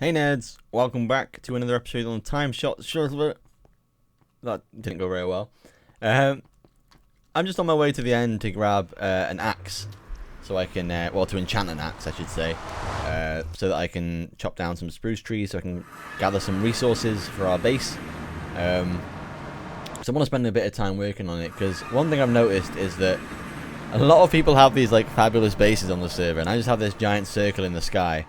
Hey nerds, welcome back to another episode on TimeShot. That didn't go very well. I'm just on my way to the end to grab an axe, so I can, to enchant an axe, I should say, so that I can chop down some spruce trees, so I can gather some resources for our base. So I want to spend a bit of time working on it, because one thing I've noticed is that a lot of people have these like fabulous bases on the server, and I just have this giant circle in the sky.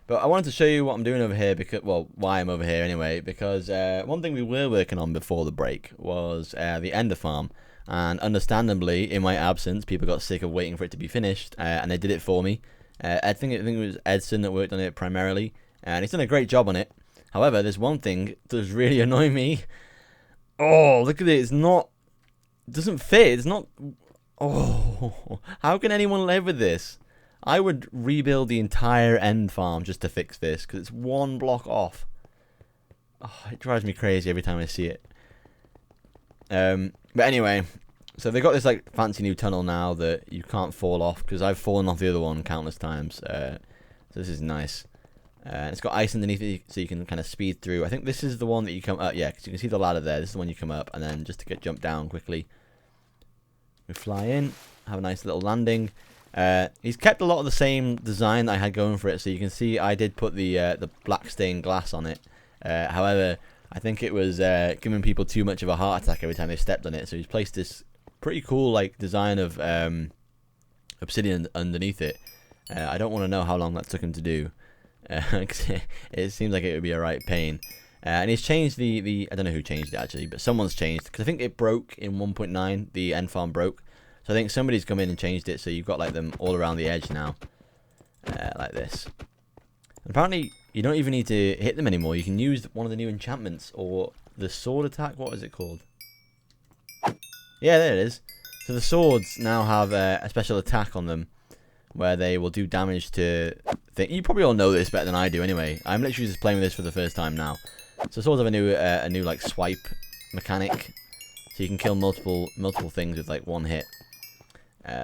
But I wanted to show you what I'm doing over here, because, well, why I'm over here anyway, because one thing we were working on before the break was the Ender farm, and understandably, in my absence, people got sick of waiting for it to be finished, and they did it for me. I think it was Edson that worked on it primarily, and he's done a great job on it. However, there's one thing that does really annoy me. Oh, look at it, it doesn't fit, it's not, oh, how can anyone live with this? I would rebuild the entire end farm just to fix this, because it's one block off. Oh, it drives me crazy every time I see it. But anyway, so they've got this like fancy new tunnel now that you can't fall off, because I've fallen off the other one countless times. So this is nice. It's got ice underneath it, so you can kind of speed through. I think this is the one that you come up. Yeah, because you can see the ladder there. This is the one you come up, and then just to jump down quickly. We fly in, have a nice little landing. He's kept a lot of the same design that I had going for it, so you can see I did put the black stained glass on it. However, I think it was giving people too much of a heart attack every time they stepped on it, so he's placed this pretty cool like design of obsidian underneath it. I don't want to know how long that took him to do. It seems like it would be a right pain. And he's changed the I don't know who changed it actually, but someone's changed, because I think it broke in 1.9, the end farm broke. So I think somebody's come in and changed it, so you've got like them all around the edge now, like this. And apparently, you don't even need to hit them anymore. You can use one of the new enchantments, or the sword attack. What is it called? Yeah, there it is. So the swords now have a special attack on them, where they will do damage to things. You probably all know this better than I do anyway. I'm literally just playing with this for the first time now. So swords have a new like swipe mechanic, so you can kill multiple things with like one hit.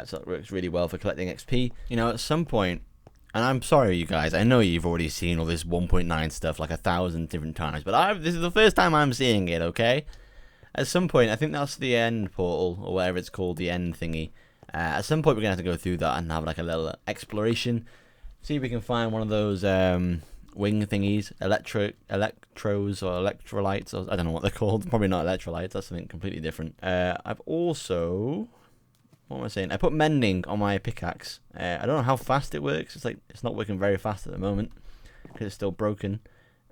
So that works really well for collecting XP. You know, at some point, and I'm sorry you guys, I know you've already seen all this 1.9 stuff like 1,000 different times, but this is the first time I'm seeing it, okay? At some point, I think that's the end portal, or whatever it's called, the end thingy. At some point we're going to have to go through that and have like a little exploration. See if we can find one of those wing thingies, electros or electrolytes, or I don't know what they're called. Probably not electrolytes, that's something completely different. I've also... What am I saying? I put mending on my pickaxe. I don't know how fast it works. It's not working very fast at the moment because it's still broken.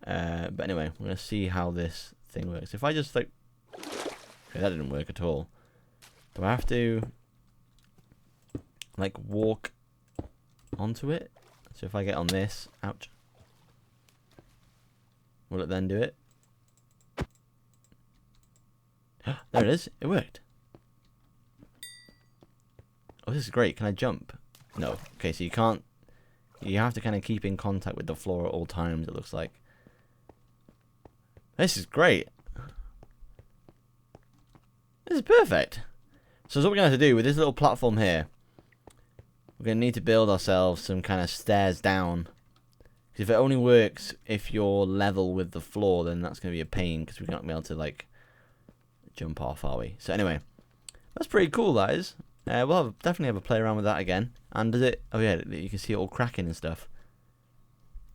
But anyway, we're gonna see how this thing works. If I just like, okay, that didn't work at all. Do I have to like walk onto it? So if I get on this, ouch, will it then do it? There it is. It worked. Oh, this is great. Can I jump? No. Okay, so you can't... You have to kind of keep in contact with the floor at all times, it looks like. This is great. This is perfect. So what we're going to have to do with this little platform here, we're going to need to build ourselves some kind of stairs down. Because if it only works if you're level with the floor, then that's going to be a pain, because we're not going to be able to, like, jump off, are we? So anyway, that's pretty cool, that is. We'll definitely have a play around with that again. And does it... Oh yeah, you can see it all cracking and stuff.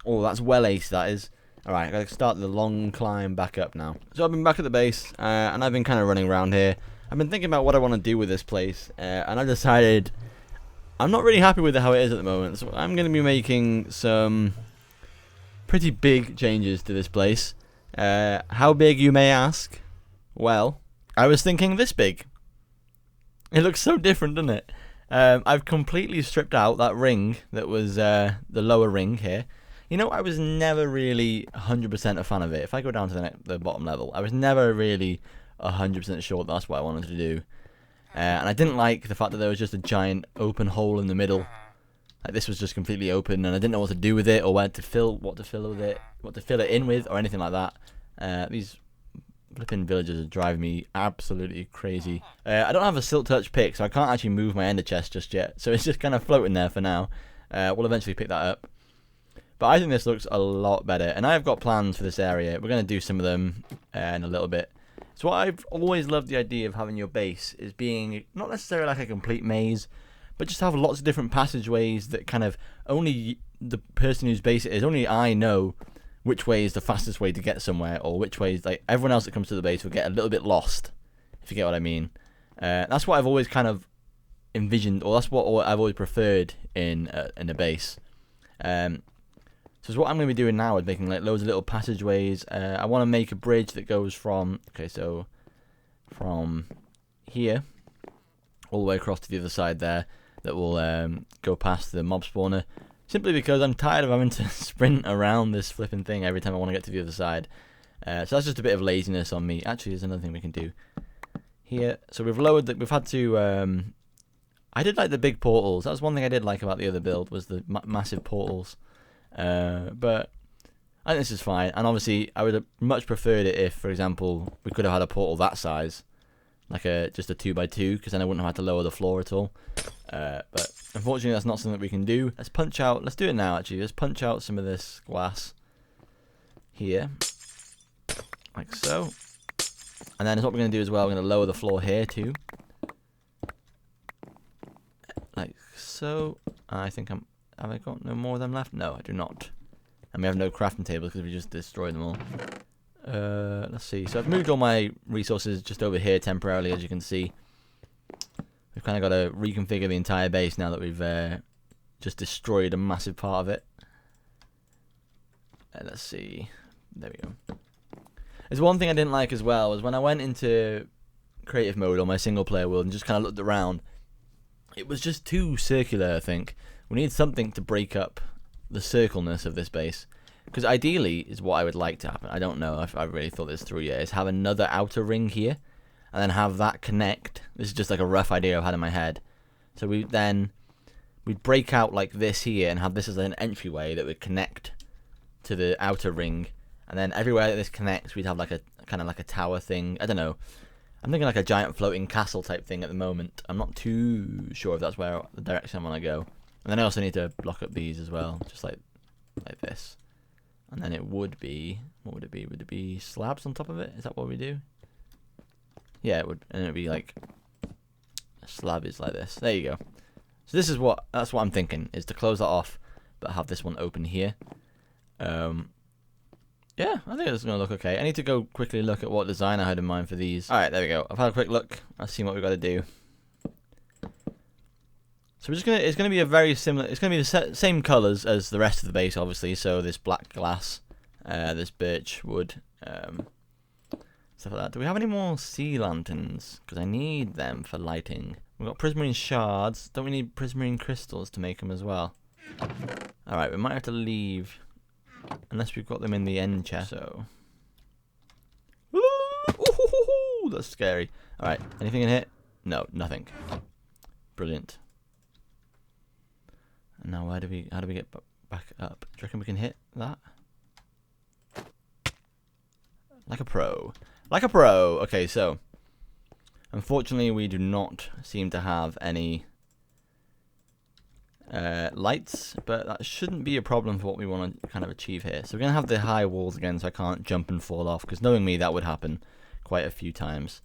Oh, that's well ace, that is. Alright, I've got to start the long climb back up now. So I've been back at the base, and I've been kind of running around here. I've been thinking about what I want to do with this place, and I've decided I'm not really happy with how it is at the moment. So I'm going to be making some pretty big changes to this place. How big, you may ask? Well, I was thinking this big. It looks so different, doesn't it? I've completely stripped out that ring that was the lower ring here. You know, I was never really 100% a fan of it. If I go down to the bottom level, I was never really 100% sure that's what I wanted to do. And I didn't like the fact that there was just a giant open hole in the middle. Like, this was just completely open, and I didn't know what to do with it, or what to fill it in with, or anything like that. These flipping villagers are driving me absolutely crazy. I don't have a silk touch pick, so I can't actually move my ender chest just yet. So it's just kind of floating there for now. We'll eventually pick that up. But I think this looks a lot better, and I've got plans for this area. We're going to do some of them in a little bit. So what I've always loved the idea of having your base is being not necessarily like a complete maze, but just have lots of different passageways that kind of only the person whose base it is, only I know which way is the fastest way to get somewhere, or which way is, like, everyone else that comes to the base will get a little bit lost, if you get what I mean. That's what I've always kind of envisioned, or that's what I've always preferred in a base. So what I'm going to be doing now is making like loads of little passageways. I want to make a bridge that goes from, okay, so from here all the way across to the other side there, that will go past the mob spawner, simply because I'm tired of having to sprint around this flipping thing every time I want to get to the other side. So that's just a bit of laziness on me. Actually, there's another thing we can do here. So we've lowered that. We've had to. I did like the big portals. That was one thing I did like about the other build, was the massive portals. But I think this is fine, and obviously I would have much preferred it if, for example, we could have had a portal that size, like just a 2x2, because then I wouldn't have had to lower the floor at all. But unfortunately that's not something that we can do. Let's do it now actually. Let's punch out some of this glass here, like so. And then what we're going to do as well, we're going to lower the floor here too, like so. I think have I got no more of them left? No, I do not. And we have no crafting tables because we just destroyed them all. Let's see. So I've moved all my resources just over here temporarily, as you can see. We've kind of got to reconfigure the entire base now that we've just destroyed a massive part of it. Let's see. There we go. There's one thing I didn't like as well, was when I went into creative mode on my single player world and just kind of looked around, it was just too circular, I think. We need something to break up the circleness of this base, because ideally is what I would like to happen. I don't know if I've really thought this through yet. Is have another outer ring here, and then have that connect. This is just like a rough idea I've had in my head. So we'd break out like this here, and have this as an entryway that would connect to the outer ring, and then everywhere that this connects, we'd have like a kind of like a tower thing. I don't know. I'm thinking like a giant floating castle type thing at the moment. I'm not too sure if that's where the direction I want to go. And then I also need to block up these as well, just like this. And then it would be, what would it be? Would it be slabs on top of it? Is that what we do? Yeah, it would. And it would be like, a slab is like this. There you go. So this is that's what I'm thinking, is to close that off, but have this one open here. Yeah, I think it's going to look okay. I need to go quickly look at what design I had in mind for these. Alright, there we go. I've had a quick look. I've seen what we've got to do. So we're just it's going to be a very similar, it's going to be the same colours as the rest of the base, obviously. So this black glass, this birch wood, stuff like that. Do we have any more sea lanterns? Because I need them for lighting. We've got prismarine shards. Don't we need prismarine crystals to make them as well? Alright, we might have to leave, unless we've got them in the end chest. So, ooh, that's scary. Alright, anything in here? No, nothing. Brilliant. And now how do we get back up? Do you reckon we can hit that? Like a pro. Like a pro! Okay, so, unfortunately we do not seem to have any lights, but that shouldn't be a problem for what we want to kind of achieve here. So we're going to have the high walls again, so I can't jump and fall off, because knowing me, that would happen quite a few times.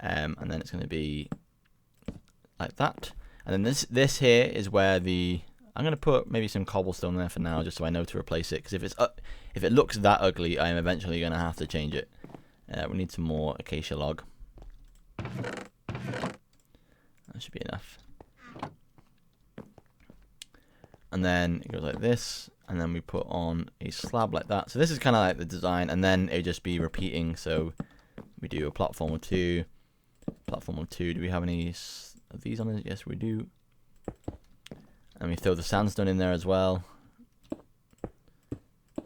And then it's going to be like that. And then this here is where I'm going to put maybe some cobblestone there for now, just so I know to replace it, because if it looks that ugly, I am eventually going to have to change it. We need some more acacia log. That should be enough. And then it goes like this, and then we put on a slab like that. So this is kind of like the design, and then it would just be repeating. So we do a platform of 2, platform of 2. Do we have any of these on it? Yes, we do. And we throw the sandstone in there as well.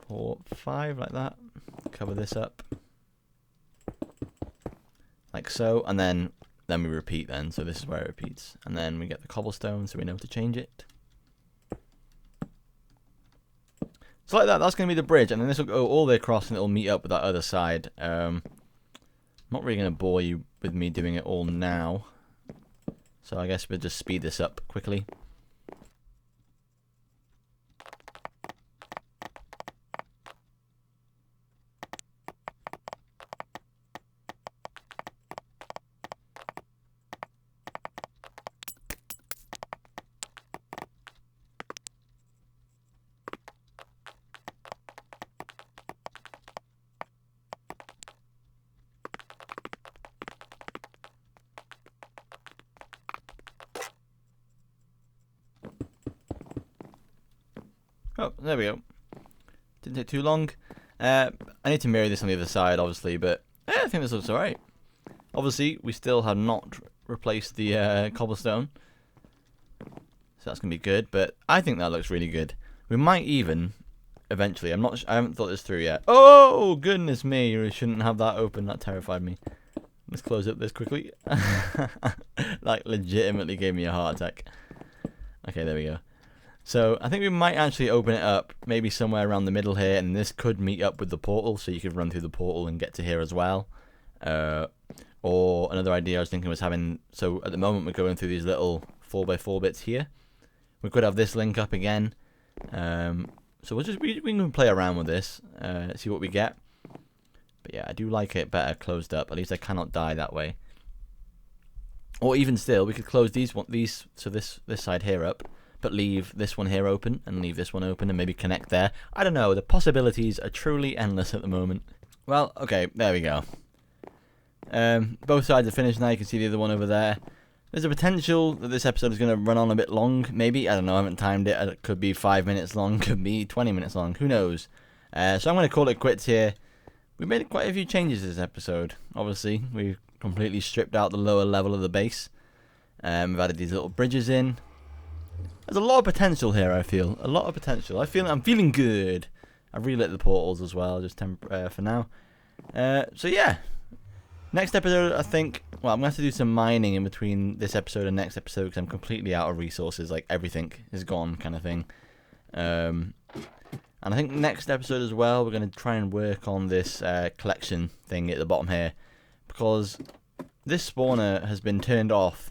4, 5, like that. Cover this up, like so, and then we repeat then. So this is where it repeats, and then we get the cobblestone, so we know to change it. So like that, that's going to be the bridge, and then this will go all the way across, and it'll meet up with that other side. I'm not really going to bore you with me doing it all now, so I guess we'll just speed this up quickly. Oh, there we go. Didn't take too long. I need to mirror this on the other side, obviously, but I think this looks alright. Obviously, we still have not replaced the cobblestone. So that's going to be good, but I think that looks really good. We might even, eventually, I haven't thought this through yet. Oh, goodness me, you shouldn't have that open, that terrified me. Let's close up this quickly. Like, legitimately gave me a heart attack. Okay, there we go. So, I think we might actually open it up, maybe somewhere around the middle here, and this could meet up with the portal, so you could run through the portal and get to here as well. Or another idea I was thinking was having, so at the moment we're going through these little 4x4 bits here. We could have this link up again. So we can play around with this, see what we get. But yeah, I do like it better closed up. At least I cannot die that way. Or even still, we could close these so this side here up, but leave this one here open and leave this one open and maybe connect there. I don't know. The possibilities are truly endless at the moment. Well, okay, there we go. Both sides are finished now. You can see the other one over there. There's a potential that this episode is going to run on a bit long. Maybe. I don't know. I haven't timed it. It could be 5 minutes long. Could be 20 minutes long. Who knows? So I'm going to call it quits here. We made quite a few changes this episode. Obviously, we've completely stripped out the lower level of the base. We've added these little bridges in. There's a lot of potential here, I feel. A lot of potential. I'm feeling good. I've relit the portals as well, just for now. So yeah. Next episode, I think, well, I'm going to have to do some mining in between this episode and next episode because I'm completely out of resources. Like, everything is gone kind of thing. And I think next episode as well, we're going to try and work on this collection thing at the bottom here. Because this spawner has been turned off,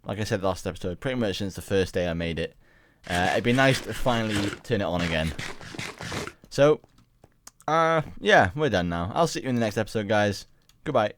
like I said last episode, pretty much since the first day I made it. It'd be nice to finally turn it on again. So, yeah, we're done now. I'll see you in the next episode, guys. Goodbye.